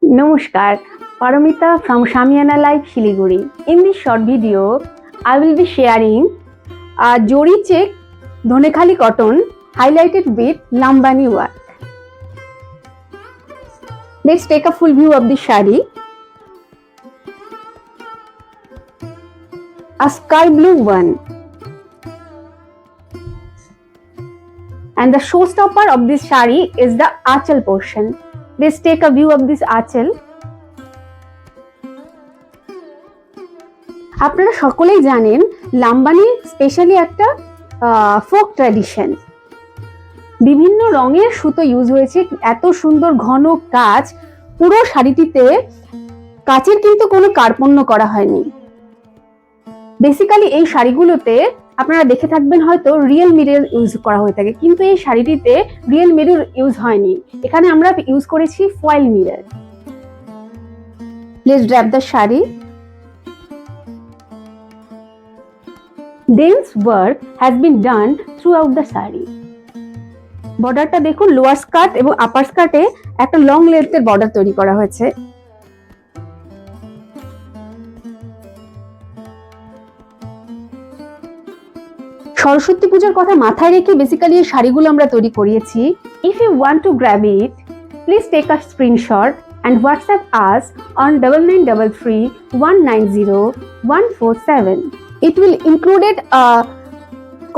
Namaskar, Paramita from Shamiana Life, Shiliguri. In this short video, I will be sharing a Jori check Dhonekhali cotton highlighted with Lambani work. Let's take a full view of the shari. A sky blue one. And the showstopper of this shari is the achal portion. Let's take a view of this achal. আপনারা সকলেই জানেন Lambani specially একটা folk tradition. বিভিন্ন রঙের সুতো use হয়েছে, এত সুন্দর ঘন কাজ, পুরো শাড়িটিতে কাচের কিন্তু কোনো কার্পণ্য করা হয়নি। বেসিক্যালি এই শাড়িগুলোতে আপনারা দেখে থাকবেন হয়তো রিয়েল মিরর ইউজ করা হয়ে থাকে, কিন্তু এই শাড়িটিতে রিয়েল মিরর ইউজ হয়নি, এখানে আমরা ইউজ করেছি foil mirror. Let's draft the sari. Dense work has been done throughout the saree. বর্ডারটা দেখুন, লোয়ার স্কার্ট এবং আপার স্কার্টে একটা লং লেন্থের বর্ডার তৈরি করা হয়েছে। সরস্বতী পূজার কথা মাথায় রেখে বেসিক্যালি এই শাড়িগুলো আমরা তৈরি করিয়েছি। If you want to grab it, please take a screenshot and WhatsApp us on 9933 190 147. It will include a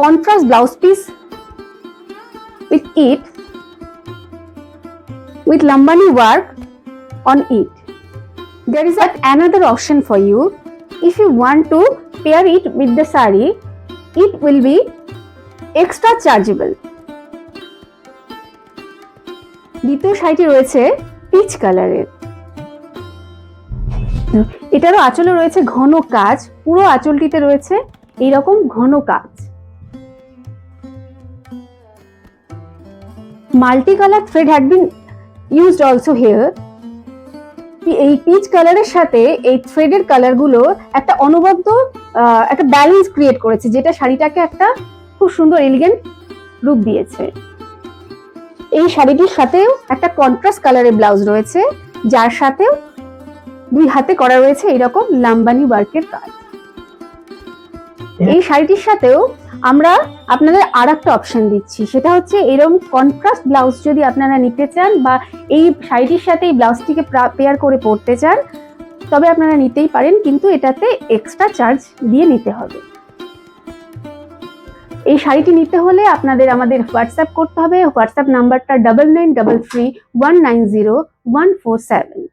contrast blouse piece with it, with Lambani work on it. There is another option for you. If you want to pair it with the saree, it will be extra chargeable. দ্বিতীয় শাড়িটি রয়েছে pitch কালারের। এটারও আঁচলে রয়েছে ঘন কাজ, পুরো আঁচলটিতে রয়েছে এইরকম ঘন কাজ। Multi colour thread had been used also here. এই পিচ কালারের সাথে এই থ্রেডের কালারগুলো একটা অনবদ্য একটা ব্যালেন্স ক্রিয়েট করেছে, যেটা শাড়িটাকে একটা খুব সুন্দর এলিগেন্ট রূপ দিয়েছে। এই শাড়িটির সাথেও একটা কন্ট্রাস্ট কালারের ব্লাউজ রয়েছে, যার সাথেও দুই হাতে করা রয়েছে এরকম লাম্বানি ওয়ার্কের কাজ। এই শাড়িটির সাথেও আমরা আপনাদের আরেকটা অপশন দিচ্ছি, সেটা হচ্ছে এরকম কন্ট্রাস্ট ব্লাউজ যদি আপনারা নিতে চান বা এই শাড়িটির সাথে এই ব্লাউজটিকে পেয়ার করে পরতে চান, তবে আপনারা নিতেই পারেন, কিন্তু এটাতে এক্সট্রা চার্জ দিয়ে নিতে হবে। এই শাড়িটি নিতে হলে আপনাদের আমাদের হোয়াটসঅ্যাপ করতে হবে। হোয়াটসঅ্যাপ নাম্বারটা 9933 190 147।